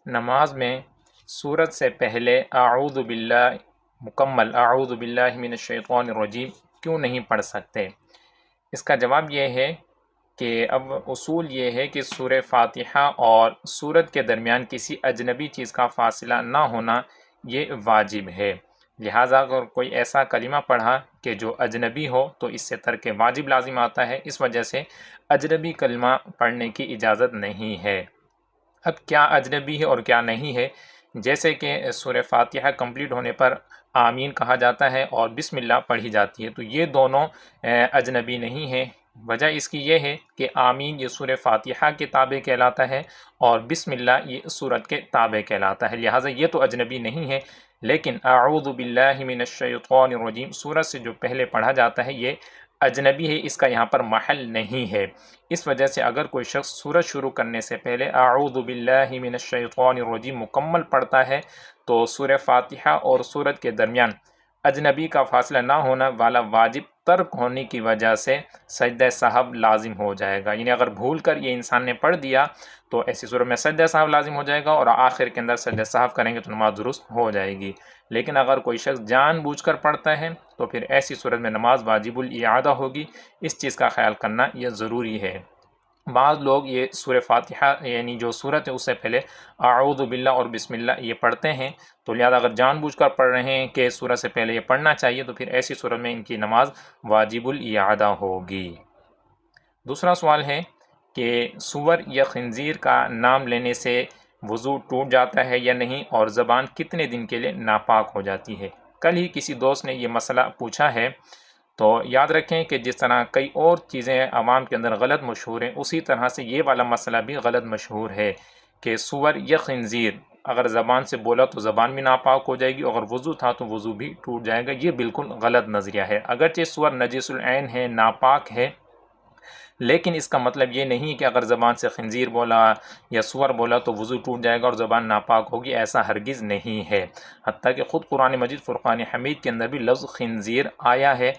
نماز میں سورت سے پہلے اعوذ باللہ مکمل اعوذ باللہ من الشیطان الرجیم کیوں نہیں پڑھ سکتے؟ اس کا جواب یہ ہے کہ اب اصول یہ ہے کہ سورہ فاتحہ اور سورت کے درمیان کسی اجنبی چیز کا فاصلہ نہ ہونا یہ واجب ہے، لہٰذا اگر کوئی ایسا کلمہ پڑھا کہ جو اجنبی ہو تو اس سے ترک واجب لازم آتا ہے، اس وجہ سے اجنبی کلمہ پڑھنے کی اجازت نہیں ہے۔ اب کیا اجنبی ہے اور کیا نہیں ہے؟ جیسے کہ سورہ فاتحہ کمپلیٹ ہونے پر آمین کہا جاتا ہے اور بسم اللہ پڑھی جاتی ہے، تو یہ دونوں اجنبی نہیں ہے۔ وجہ اس کی یہ ہے کہ آمین یہ سورہ فاتحہ کے تابع کہلاتا ہے اور بسم اللہ یہ سورت کے تابع کہلاتا ہے، لہٰذا یہ تو اجنبی نہیں ہے۔ لیکن اعوذ باللہ من الشیطان الرجیم سورت سے جو پہلے پڑھا جاتا ہے یہ اجنبی ہے، اس کا یہاں پر محل نہیں ہے۔ اس وجہ سے اگر کوئی شخص سورت شروع کرنے سے پہلے اعوذ باللہ من الشیطان الرجیم مکمل پڑھتا ہے تو سورہ فاتحہ اور سورت کے درمیان اجنبی کا فاصلہ نہ ہونا والا واجب ترک ہونے کی وجہ سے سجدہ سہو لازم ہو جائے گا، یعنی اگر بھول کر یہ انسان نے پڑھ دیا تو ایسی صورت میں سجدہ سہو لازم ہو جائے گا اور آخر کے اندر سجدہ سہو کریں گے تو نماز درست ہو جائے گی۔ لیکن اگر کوئی شخص جان بوجھ کر پڑھتا ہے تو پھر ایسی صورت میں نماز واجب الاعادہ ہوگی، اس چیز کا خیال کرنا یہ ضروری ہے۔ بعض لوگ یہ سورہ فاتحہ یعنی جو سورت ہے اس سے پہلے اعوذ باللہ اور بسم اللہ یہ پڑھتے ہیں، تو لہٰذا اگر جان بوجھ کر پڑھ رہے ہیں کہ سورت سے پہلے یہ پڑھنا چاہیے تو پھر ایسی صورت میں ان کی نماز واجب الاعادہ ہوگی۔ دوسرا سوال ہے کہ سور یا خنزیر کا نام لینے سے وضو ٹوٹ جاتا ہے یا نہیں، اور زبان کتنے دن کے لیے ناپاک ہو جاتی ہے؟ کل ہی کسی دوست نے یہ مسئلہ پوچھا ہے، تو یاد رکھیں کہ جس طرح کئی اور چیزیں عوام کے اندر غلط مشہور ہیں، اسی طرح سے یہ والا مسئلہ بھی غلط مشہور ہے کہ سور یا خنزیر اگر زبان سے بولا تو زبان بھی ناپاک ہو جائے گی، اگر وضو تھا تو وضو بھی ٹوٹ جائے گا۔ یہ بالکل غلط نظریہ ہے۔ اگرچہ سور نجس العین ہے، ناپاک ہے، لیکن اس کا مطلب یہ نہیں کہ اگر زبان سے خنزیر بولا یا سور بولا تو وضو ٹوٹ جائے گا اور زبان ناپاک ہوگی، ایسا ہرگز نہیں ہے۔ حتیٰ کہ خود قرآن مجید فرقان حمید کے اندر بھی لفظ خنزیر آیا ہے۔